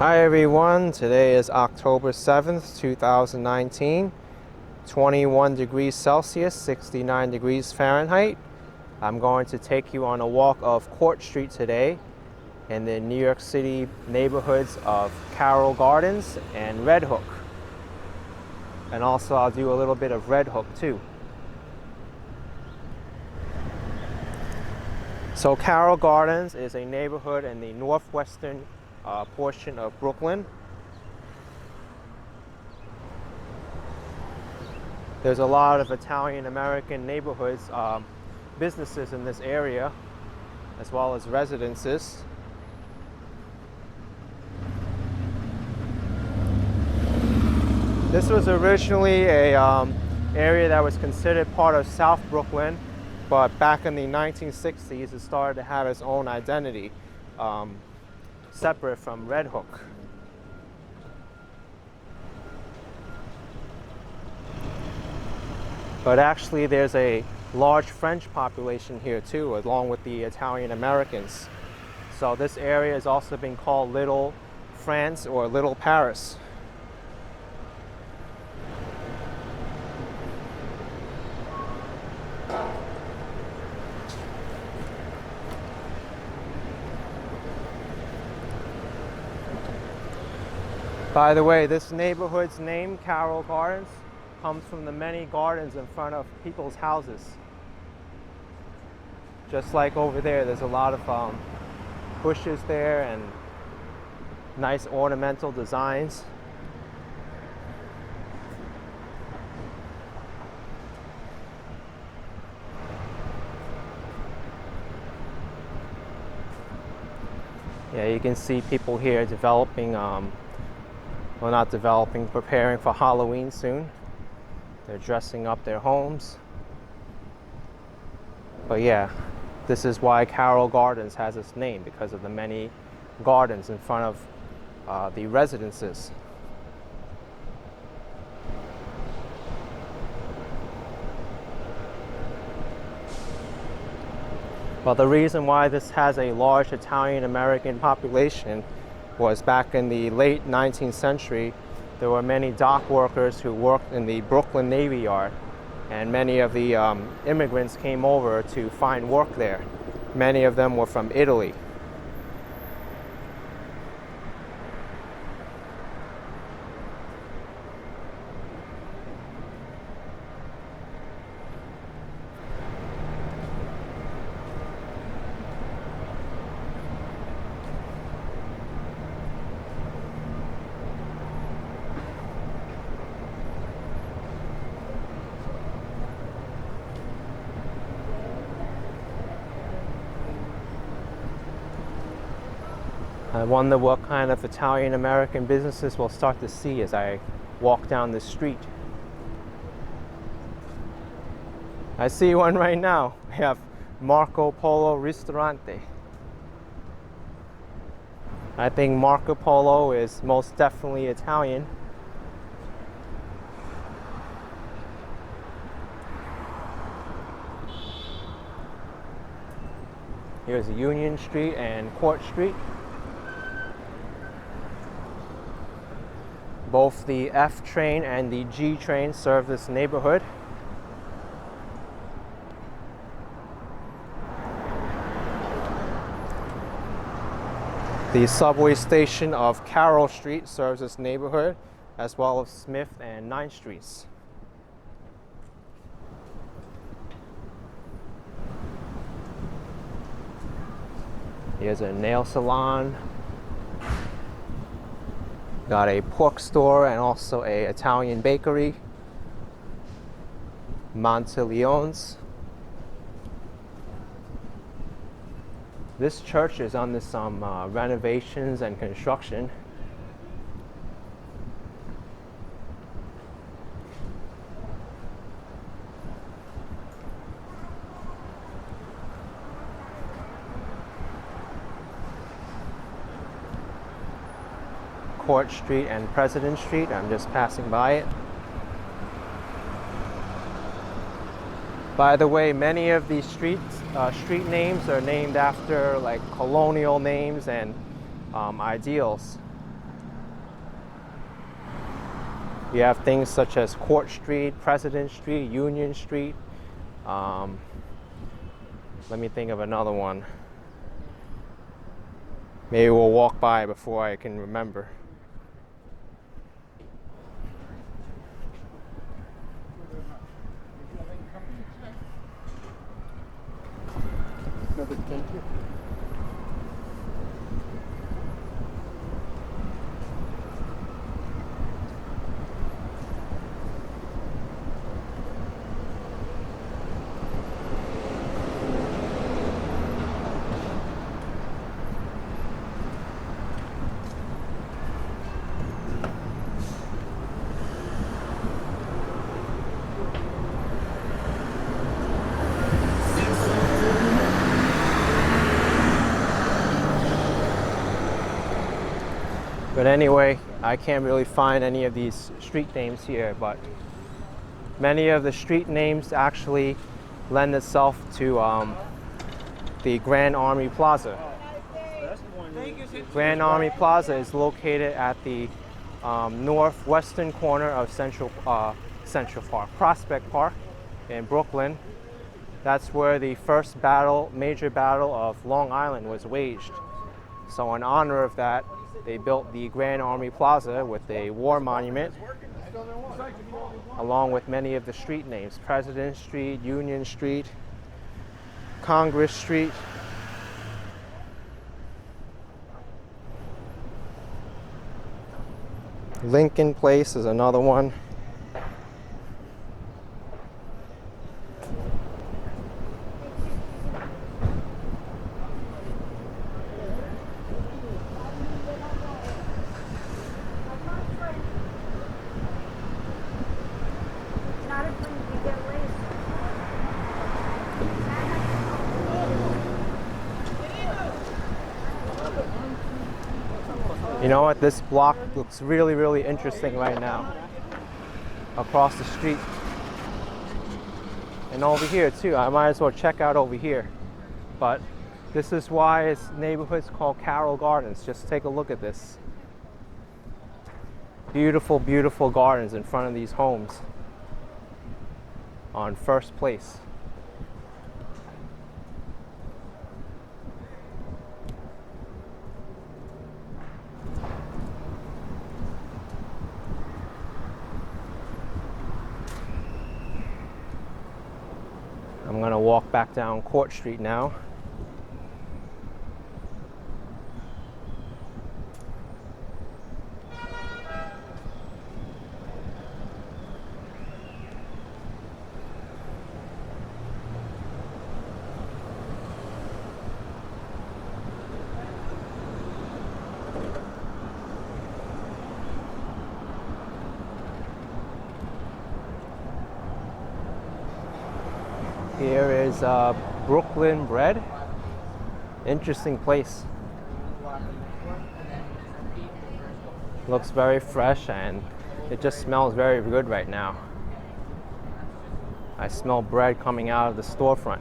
Hi everyone, today is October 7th, 2019, 21 degrees Celsius, 69 degrees Fahrenheit. I'm going to take you on a walk of Court Street today in the New York City neighborhoods of Carroll Gardens and Red Hook. And also I'll do a little bit of Red Hook too. So Carroll Gardens is a neighborhood in the northwestern portion of Brooklyn. There's a lot of Italian American neighborhoods, businesses in this area, as well as residences. This was originally a area that was considered part of South Brooklyn, but back in the 1960s it started to have its own identity, separate from Red Hook. But actually there's a large French population here too, along with the Italian Americans. So this area has also been called Little France or Little Paris. By the way, this neighborhood's name, Carroll Gardens, comes from the many gardens in front of people's houses. Just like over there, there's a lot of bushes there and nice ornamental designs. Yeah, you can see people here developing, well, not developing, preparing for Halloween soon. They're dressing up their homes. But yeah, this is why Carroll Gardens has its name, because of the many gardens in front of the residences. Well, the reason why this has a large Italian American population was back in the late 19th century, there were many dock workers who worked in the Brooklyn Navy Yard, and many of the immigrants came over to find work there. Many of them were from Italy. I wonder what kind of Italian American businesses we'll start to see as I walk down the street. I see one right now. We have Marco Polo Ristorante. I think Marco Polo is most definitely Italian. Here's Union Street and Court Street. Both the F train and the G train serve this neighborhood. The subway station of Carroll Street serves this neighborhood, as well as Smith and 9th Streets. Here's a nail salon. Got a pork store and also a Italian bakery. Monteleone's. This church is under some renovations and construction. Court Street and President Street. I'm just passing by it. By the way, many of these street names are named after like colonial names and ideals. You have things such as Court Street, President Street, Union Street. Let me think of another one. Maybe we'll walk by before I can remember. Thank you. But anyway, I can't really find any of these street names here, but many of the street names actually lend itself to the Grand Army Plaza. Grand Army Plaza is located at the northwestern corner of Central Park, Prospect Park in Brooklyn. That's where the first major battle of Long Island was waged. So in honor of that, they built the Grand Army Plaza with a war monument, along with many of the street names: President Street, Union Street, Congress Street. Lincoln Place is another one. You know what? This block looks really, really interesting right now. Across the street. And over here too. I might as well check out over here. But this is why this neighborhood's called Carroll Gardens. Just take a look at this. Beautiful, beautiful gardens in front of these homes on First Place. I'm going to walk back down Court Street now. Here is Brooklyn Bread. Interesting place. Looks very fresh and it just smells very good right now. I smell bread coming out of the storefront.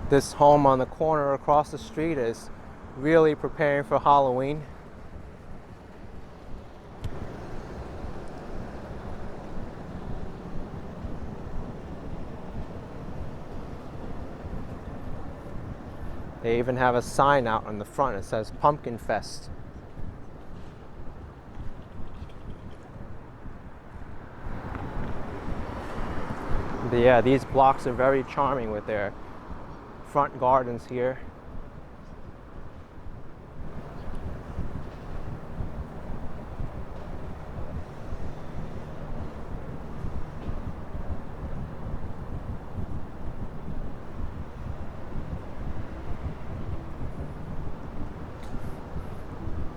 This home on the corner across the street is really preparing for Halloween. They even have a sign out on the front. It says Pumpkin Fest. But yeah, these blocks are very charming with their front gardens here.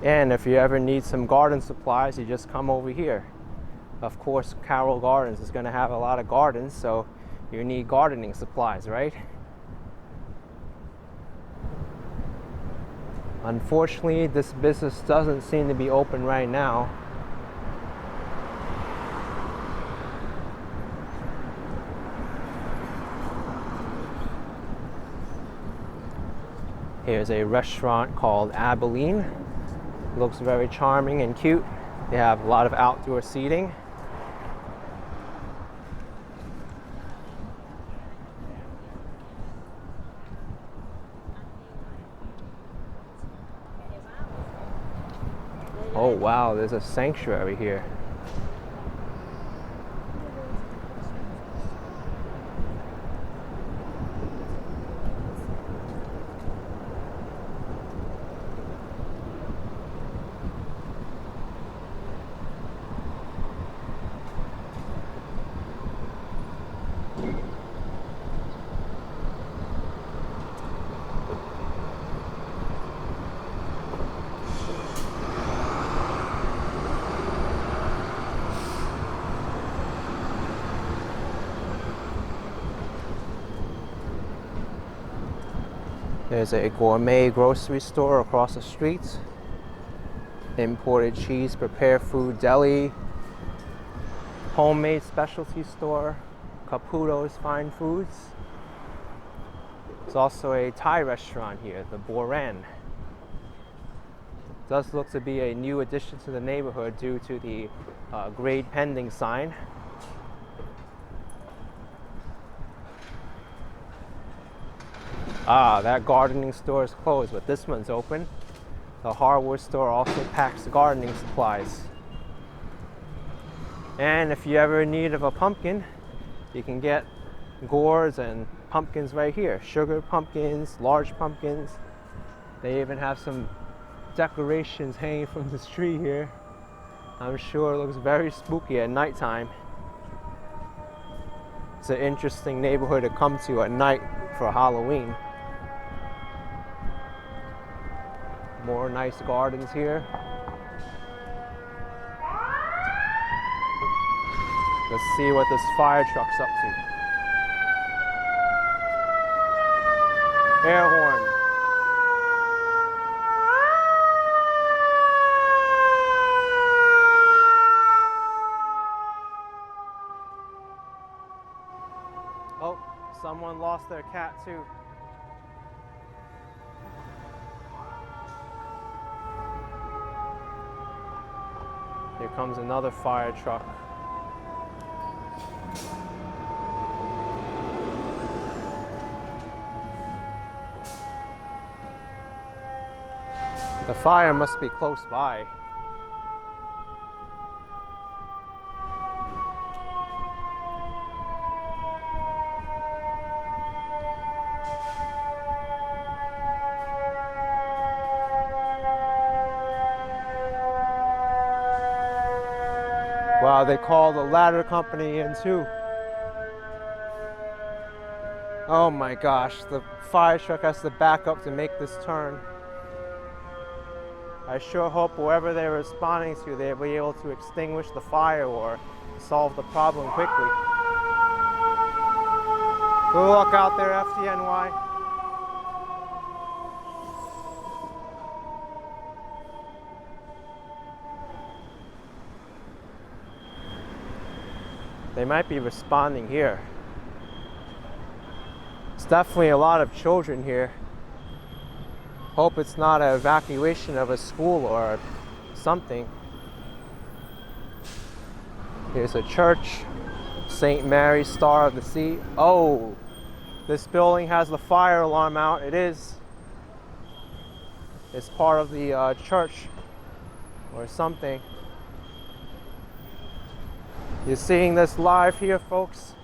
And if you ever need some garden supplies, you just come over here. Of course, Carroll Gardens is going to have a lot of gardens, so you need gardening supplies, right? Unfortunately, this business doesn't seem to be open right now. Here's a restaurant called Abilene. Looks very charming and cute. They have a lot of outdoor seating. Oh wow, there's a sanctuary here. There's a gourmet grocery store across the street. Imported cheese, prepared food deli, homemade specialty store, Caputo's Fine Foods. There's also a Thai restaurant here, the Boerum. Does look to be a new addition to the neighborhood due to the grade pending sign. Ah, that gardening store is closed, but this one's open. The hardware store also packs gardening supplies. And if you ever in need of a pumpkin, you can get gourds and pumpkins right here. Sugar pumpkins, large pumpkins. They even have some decorations hanging from this tree here. I'm sure it looks very spooky at nighttime. It's an interesting neighborhood to come to at night for Halloween. More nice gardens here. Let's see what this fire truck's up to. Air horn. Oh, someone lost their cat too. Here comes another fire truck. The fire must be close by. Wow, they called the ladder company in too. Oh my gosh, the fire truck has to back up to make this turn. I sure hope whoever they're responding to, they'll be able to extinguish the fire or solve the problem quickly. Good luck out there, FDNY. They might be responding here. It's definitely a lot of children here. Hope it's not an evacuation of a school or something. Here's a church, St. Mary's Star of the Sea. Oh, this building has the fire alarm out. It is. It's part of the church or something. You're seeing this live here, folks.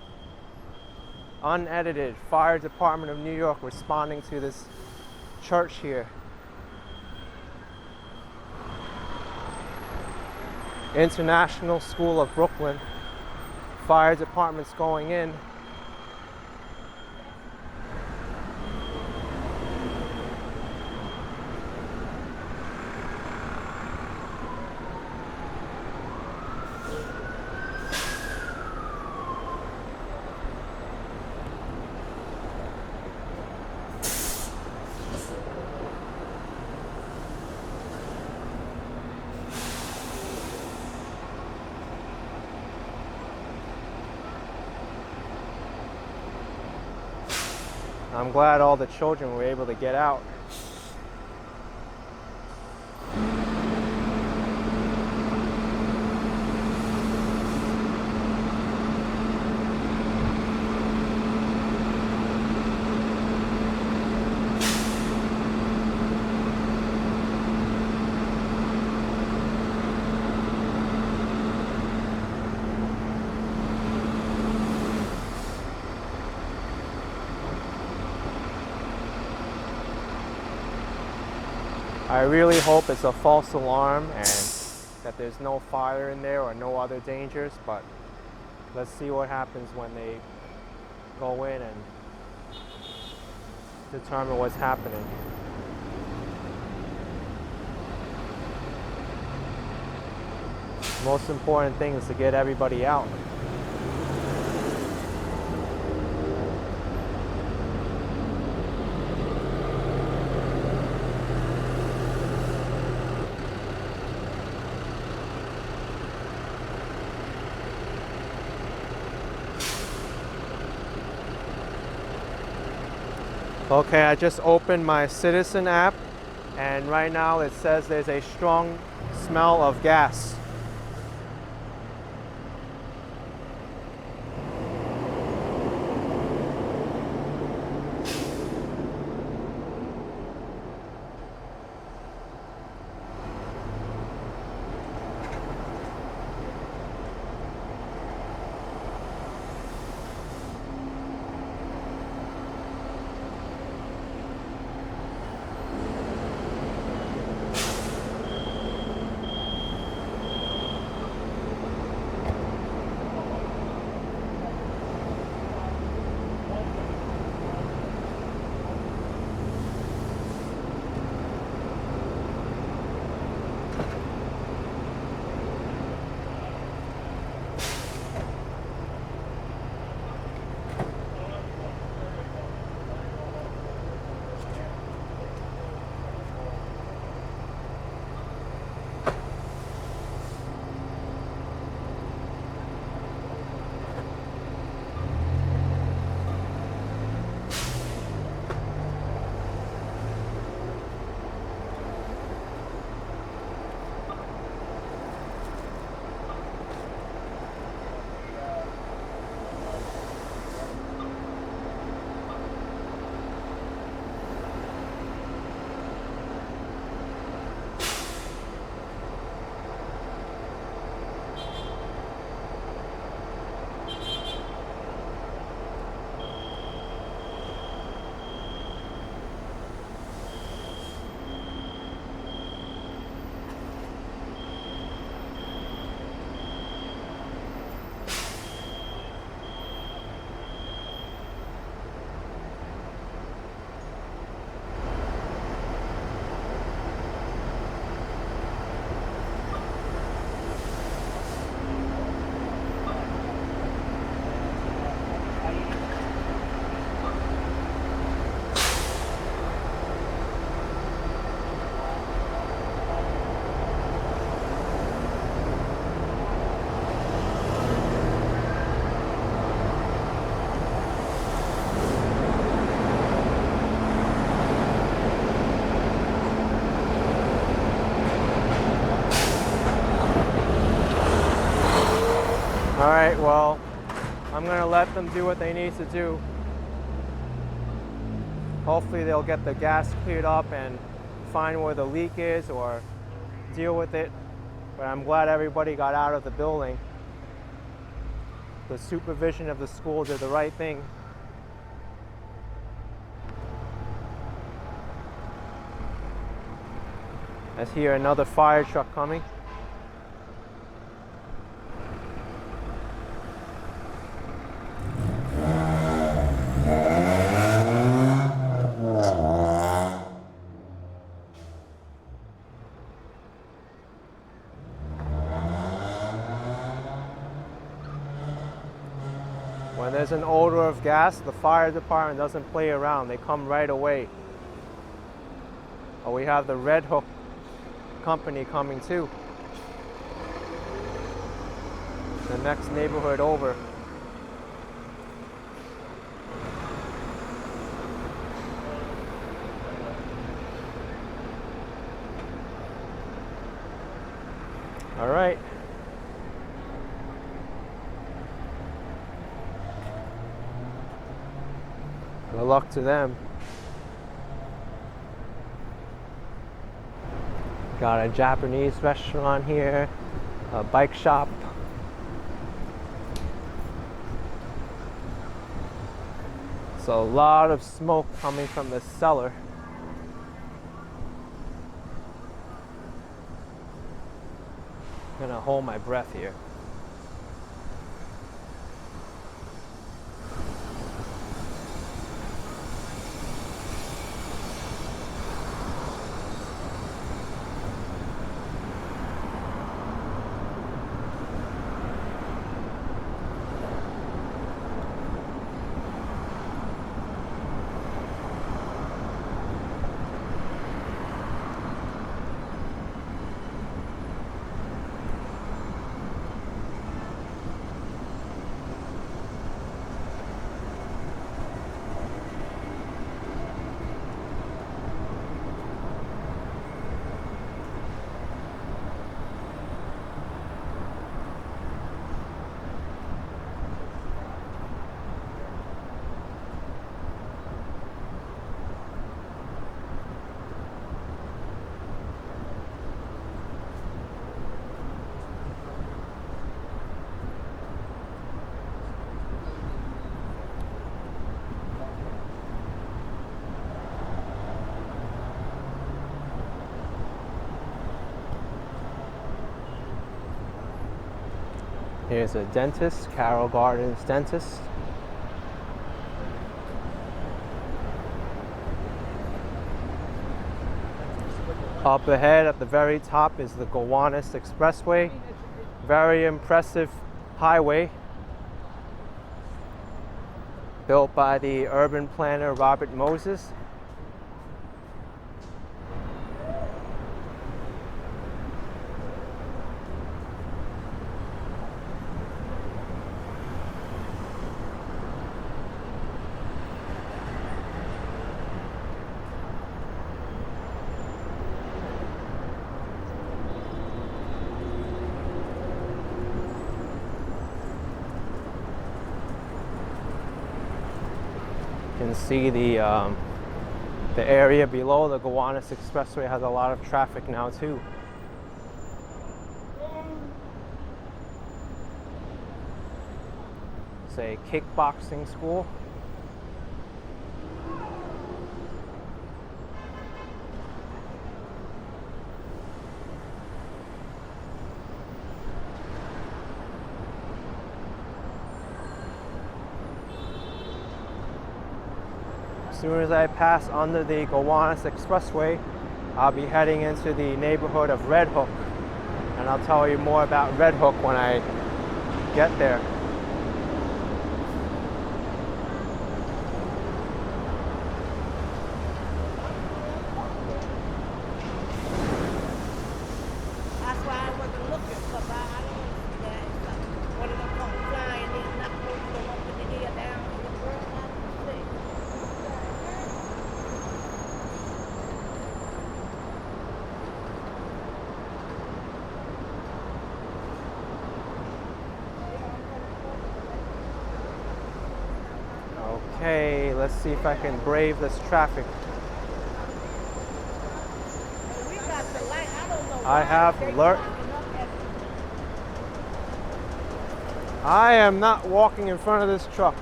Unedited. Fire Department of New York responding to this church here. International School of Brooklyn. Fire department's going in. I'm glad all the children were able to get out. I really hope it's a false alarm and that there's no fire in there or no other dangers, but let's see what happens when they go in and determine what's happening. The most important thing is to get everybody out. Okay, I just opened my Citizen app, and right now it says there's a strong smell of gas. Alright, well, I'm going to let them do what they need to do. Hopefully they'll get the gas cleared up and find where the leak is or deal with it. But I'm glad everybody got out of the building. The supervision of the school did the right thing. I hear another fire truck coming. When there's an odor of gas, the fire department doesn't play around. They come right away. Oh, we have the Red Hook company coming too. The next neighborhood over. All right. Good luck to them. Got a Japanese restaurant here, a bike shop. So a lot of smoke coming from the cellar. I'm gonna hold my breath here. Here's a dentist, Carroll Gardens Dentist. Up ahead at the very top is the Gowanus Expressway. Very impressive highway. Built by the urban planner Robert Moses. You can see the area below the Gowanus Expressway has a lot of traffic now too. It's a kickboxing school. As soon as I pass under the Gowanus Expressway, I'll be heading into the neighborhood of Red Hook, and I'll tell you more about Red Hook when I get there. That's why I wasn't looking, because I don't see that. One of them come flying in, not supposed to go up in the air down in the world. I don't see. Okay, let's see if I can brave this traffic. We got the light. I don't know I why have they learned. clocking up at I am not walking in front of this truck.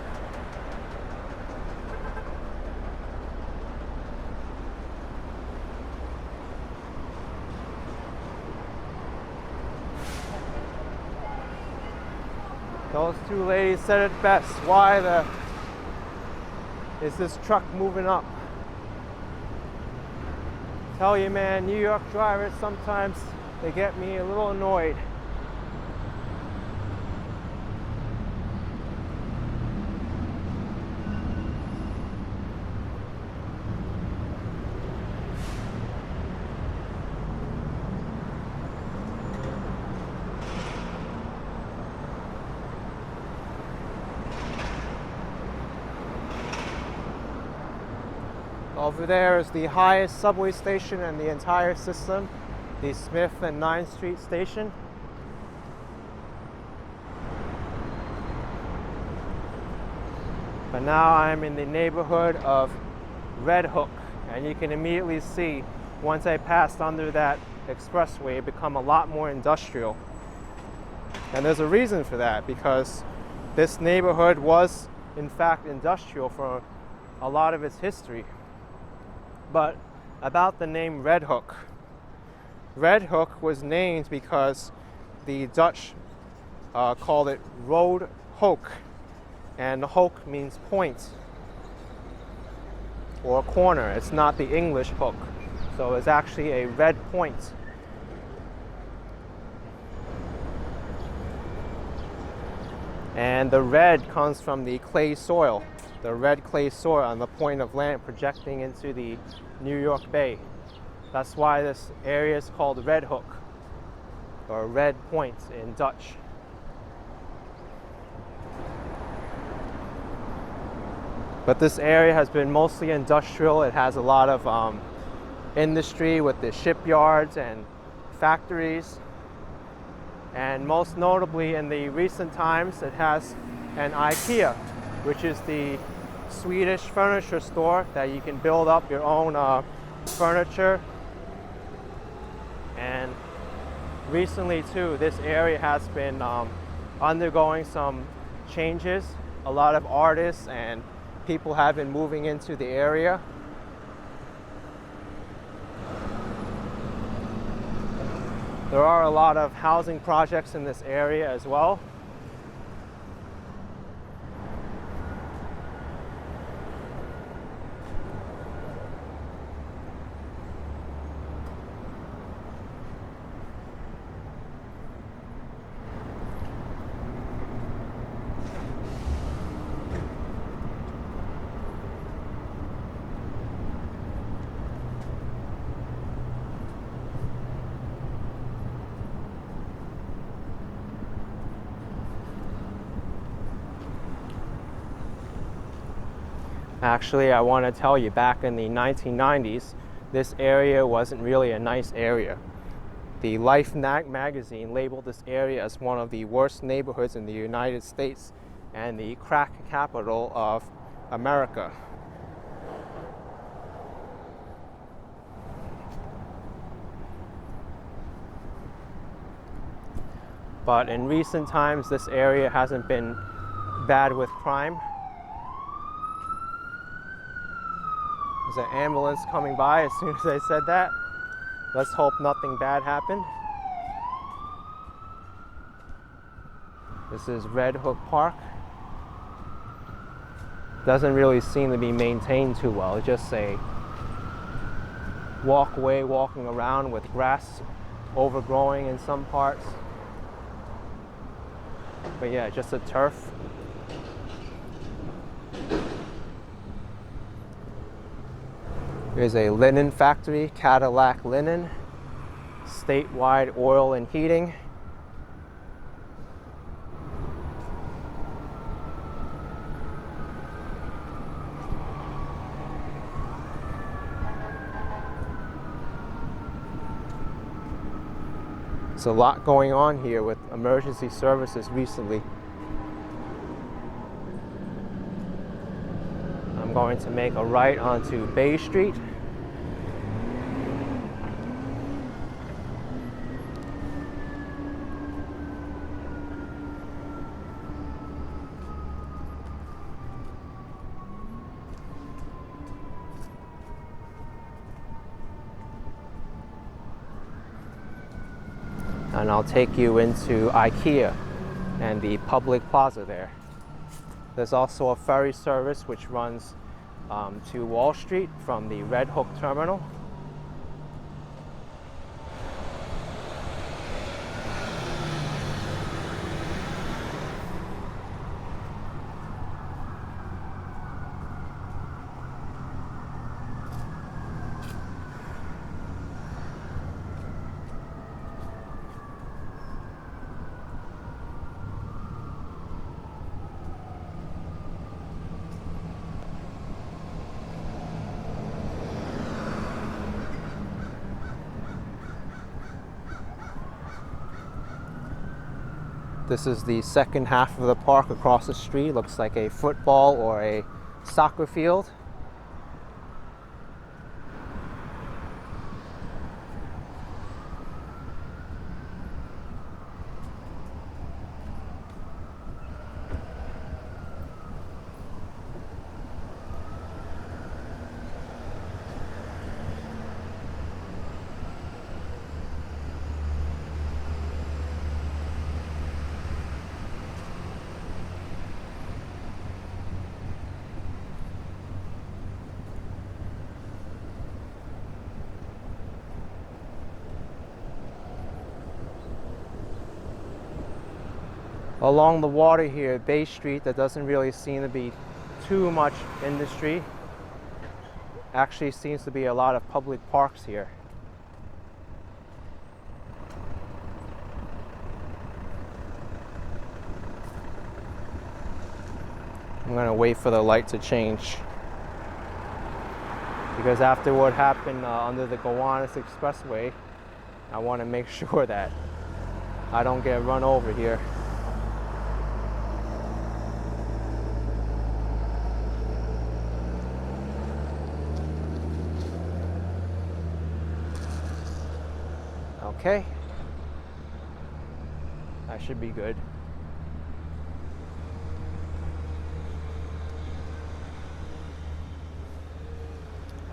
Those two ladies said it best. Why is this truck moving up? Tell you, man, New York drivers, sometimes they get me a little annoyed. Over there is the highest subway station in the entire system, the Smith and 9th Street station. And now I'm in the neighborhood of Red Hook, and you can immediately see once I passed under that expressway it become a lot more industrial. And there's a reason for that, because this neighborhood was in fact industrial for a lot of its history. But about the name Red Hook. Red Hook was named because the Dutch called it Rood Hoek, and hoek means point or corner. It's not the English hook, so it's actually a red point. And the red comes from the clay soil, the red clay soil on the point of land projecting into the New York Bay. That's why this area is called Red Hook, or Red Point in Dutch. But this area has been mostly industrial. It has a lot of industry with the shipyards and factories. And most notably in the recent times, it has an IKEA, which is the Swedish furniture store that you can build up your own furniture. And recently too, this area has been undergoing some changes. A lot of artists and people have been moving into the area. There are a lot of housing projects in this area as well. Actually, I want to tell you, back in the 1990s, this area wasn't really a nice area. The Life magazine labeled this area as one of the worst neighborhoods in the United States and the crack capital of America. But in recent times, this area hasn't been bad with crime. There's an ambulance coming by as soon as I said that. Let's hope nothing bad happened. This is Red Hook Park. Doesn't really seem to be maintained too well. It's just a walkway walking around with grass overgrowing in some parts. But yeah, just a turf. There's a linen factory, Cadillac Linen, statewide oil and heating. There's a lot going on here with emergency services recently. I'm going to make a right onto Bay Street. And I'll take you into IKEA and the public plaza there. There's also a ferry service which runs to Wall Street from the Red Hook terminal. This is the second half of the park across the street. Looks like a football or a soccer field. Along the water here, Bay Street, there doesn't really seem to be too much industry. Actually seems to be a lot of public parks here. I'm gonna wait for the light to change, because after what happened under the Gowanus Expressway, I want to make sure that I don't get run over here. Okay, that should be good.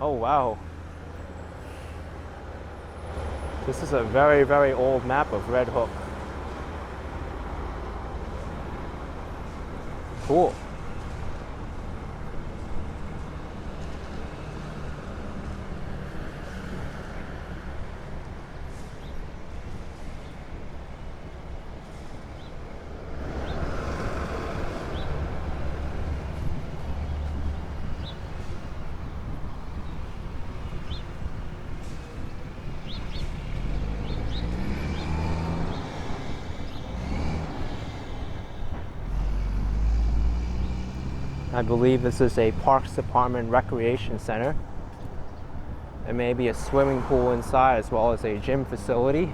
Oh wow, this is a very, very old map of Red Hook. Cool. I believe this is a Parks Department Recreation Center. There may be a swimming pool inside as well as a gym facility.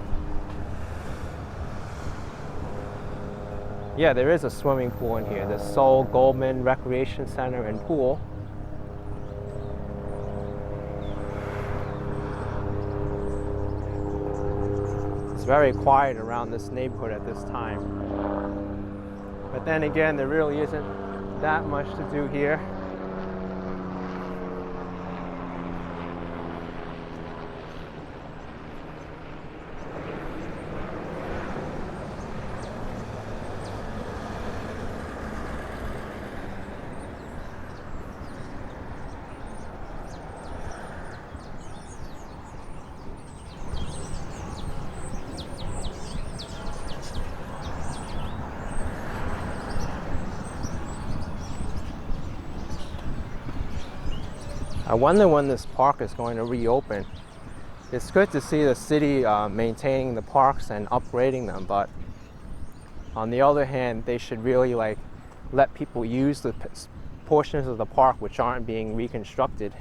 Yeah, there is a swimming pool in here. The Sol Goldman Recreation Center and Pool. It's very quiet around this neighborhood at this time. But then again, there really isn't that much to do here. I wonder when this park is going to reopen. It's good to see the city maintaining the parks and upgrading them, but on the other hand, they should really let people use the portions of the park which aren't being reconstructed.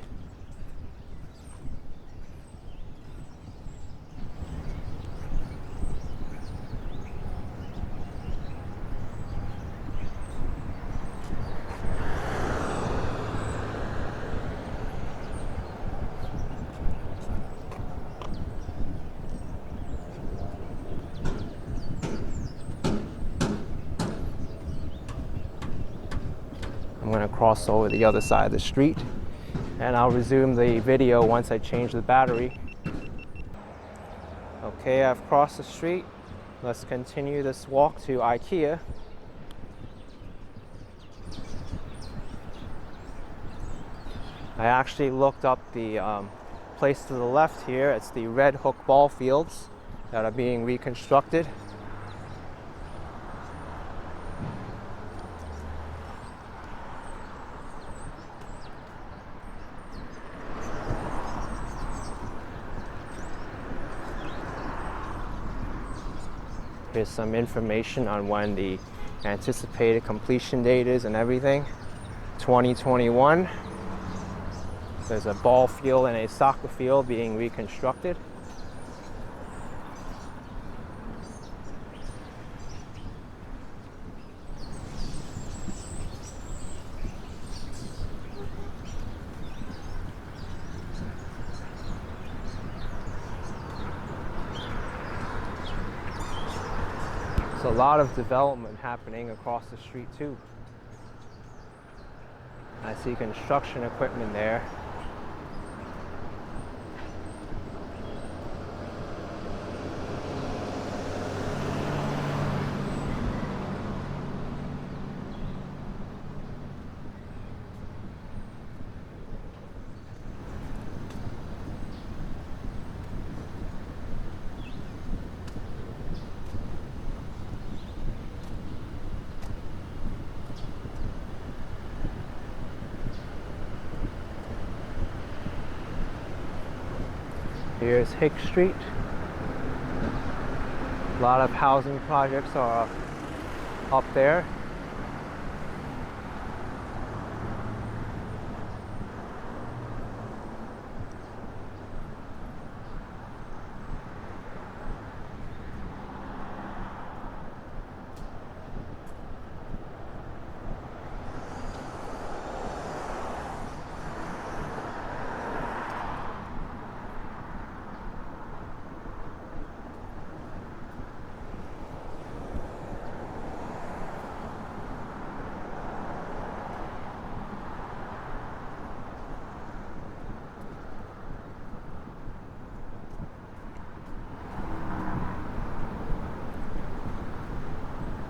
I'm going to cross over the other side of the street, and I'll resume the video once I change the battery. Okay, I've crossed the street. Let's continue this walk to IKEA. I actually looked up the place to the left here. It's the Red Hook ball fields that are being reconstructed. Here's some information on when the anticipated completion date is and everything. 2021. There's a ball field and a soccer field being reconstructed. There's a lot of development happening across the street too. I see construction equipment there. Here's Hick Street. A lot of housing projects are up there.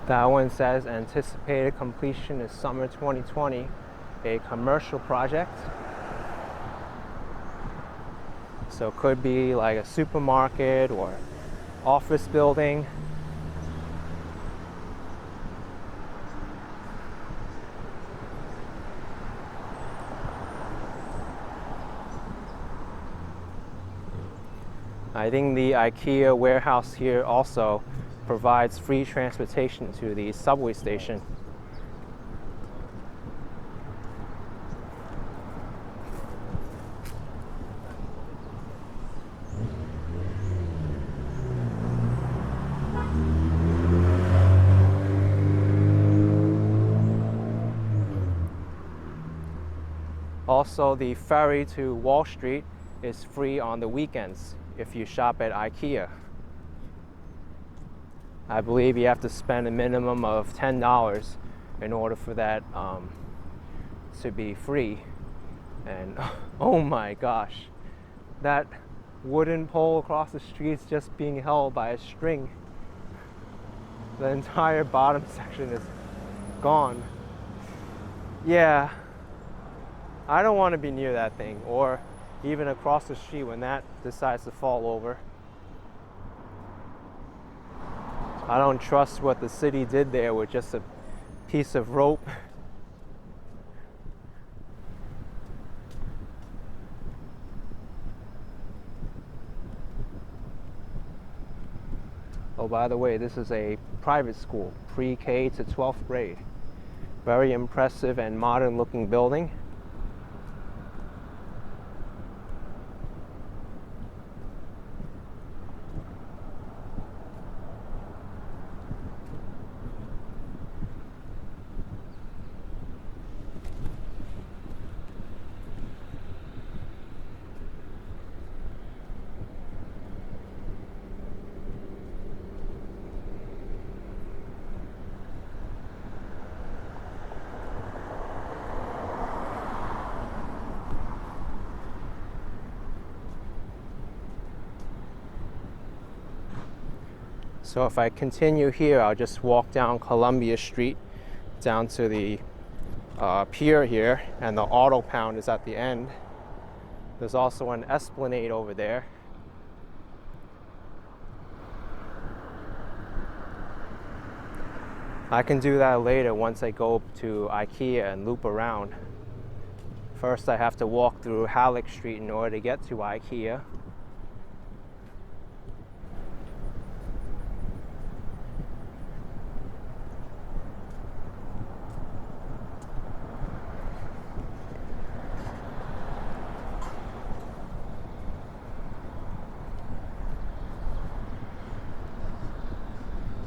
That one says anticipated completion is summer 2020, a commercial project. So it could be like a supermarket or office building. I think the IKEA warehouse here also provides free transportation to the subway station. Also, the ferry to Wall Street is free on the weekends if you shop at IKEA. I believe you have to spend a minimum of $10 in order for that to be free. And oh my gosh, that wooden pole across the street is just being held by a string. The entire bottom section is gone. Yeah, I don't want to be near that thing, or even across the street when that decides to fall over. I don't trust what the city did there with just a piece of rope. Oh, by the way, this is a private school, pre-K to 12th grade. Very impressive and modern looking building. So if I continue here, I'll just walk down Columbia Street down to the pier here, and the auto pound is at the end. There's also an esplanade over there. I can do that later once I go to IKEA and loop around. First I have to walk through Halleck Street in order to get to IKEA.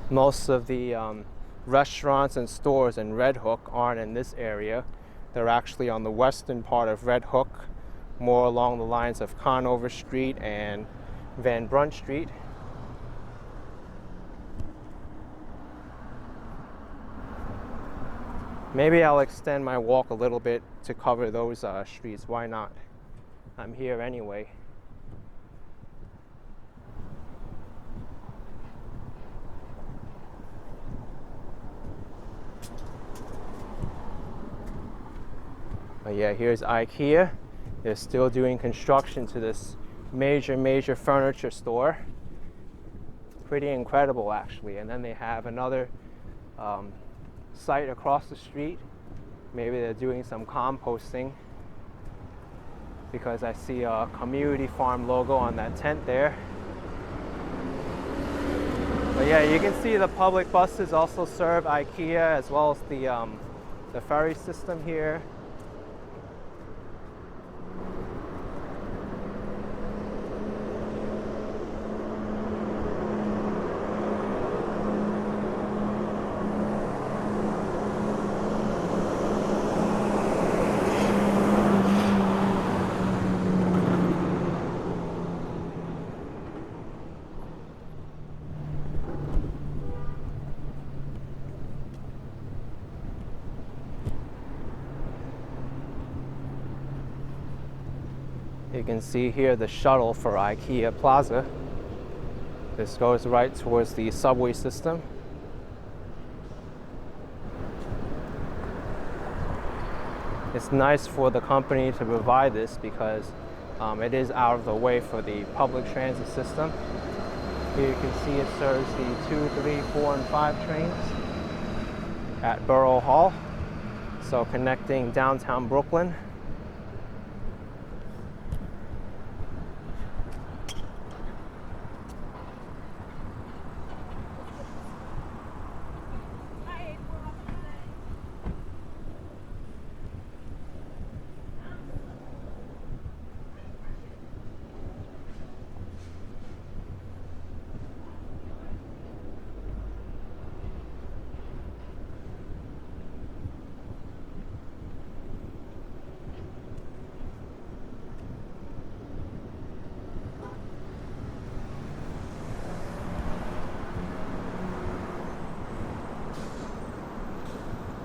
Most of the restaurants and stores in Red Hook aren't in this area. They're actually on the western part of Red Hook, more along the lines of Conover Street and Van Brunt Street. Maybe I'll extend my walk a little bit to cover those streets. Why not? I'm here anyway. But yeah, here's IKEA. They're still doing construction to this major furniture store. Pretty incredible, actually. And then they have another site across the street. Maybe they're doing some composting, because I see a community farm logo on that tent there. But yeah, you can see the public buses also serve IKEA, as well as the ferry system here. You can see here the shuttle for IKEA Plaza. This goes right towards the subway system. It's nice for the company to provide this because it is out of the way for the public transit system. Here you can see it serves the 2, 3, 4, and 5 trains at Borough Hall, so connecting downtown Brooklyn.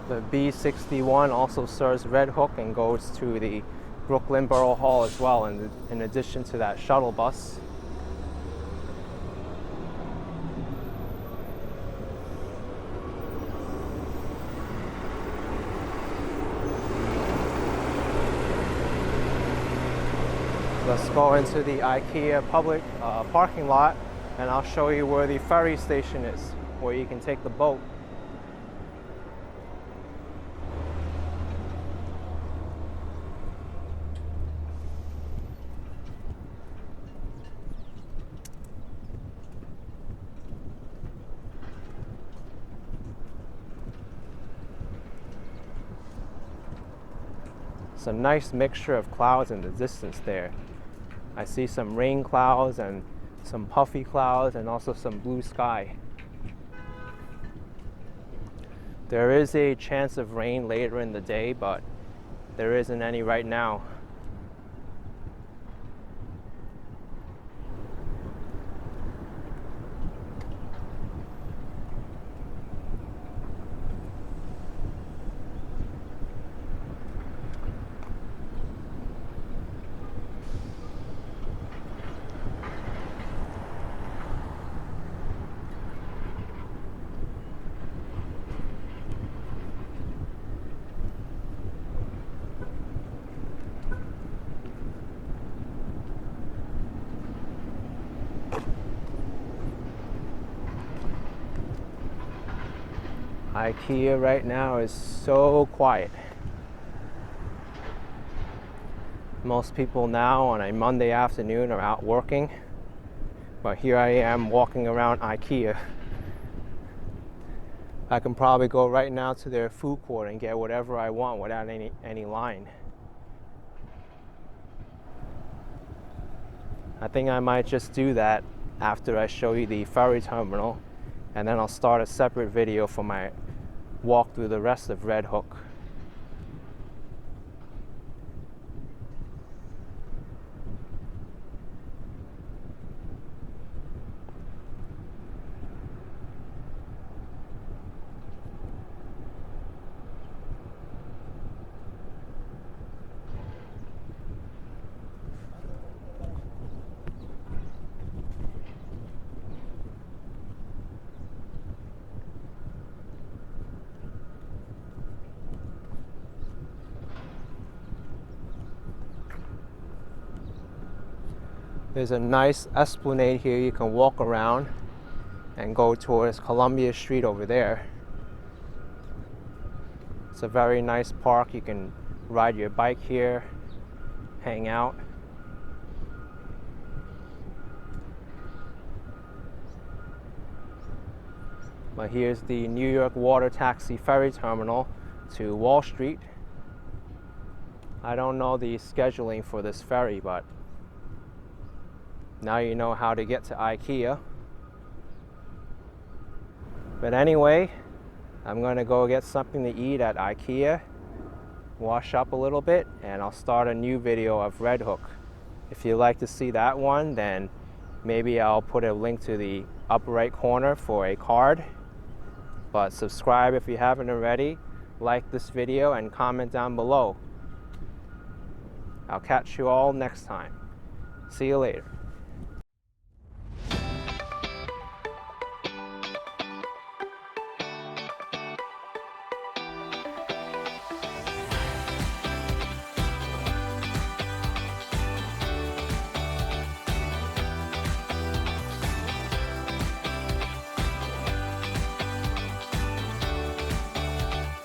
The B61 also serves Red Hook and goes to the Brooklyn Borough Hall as well, in addition to that shuttle bus. Let's go into the IKEA public parking lot, and I'll show you where the ferry station is, where you can take the boat. It's a nice mixture of clouds in the distance there. I see some rain clouds and some puffy clouds and also some blue sky. There is a chance of rain later in the day, but there isn't any right now. IKEA right now is so quiet. Most people now on a Monday afternoon are out working, but here I am walking around IKEA. I can probably go right now to their food court and get whatever I want without any line. I think I might just do that after I show you the ferry terminal, and then I'll start a separate video for my walk through the rest of Red Hook. There's a nice esplanade here you can walk around and go towards Columbia Street over there. It's a very nice park. You can ride your bike here, hang out. But here's the New York Water Taxi Ferry Terminal to Wall Street. I don't know the scheduling for this ferry, but now you know how to get to IKEA. But anyway, I'm going to go get something to eat at IKEA, wash up a little bit, and I'll start a new video of Red Hook. If you'd like to see that one, then maybe I'll put a link to the upper right corner for a card. But subscribe if you haven't already, like this video, and comment down below. I'll catch you all next time. See you later.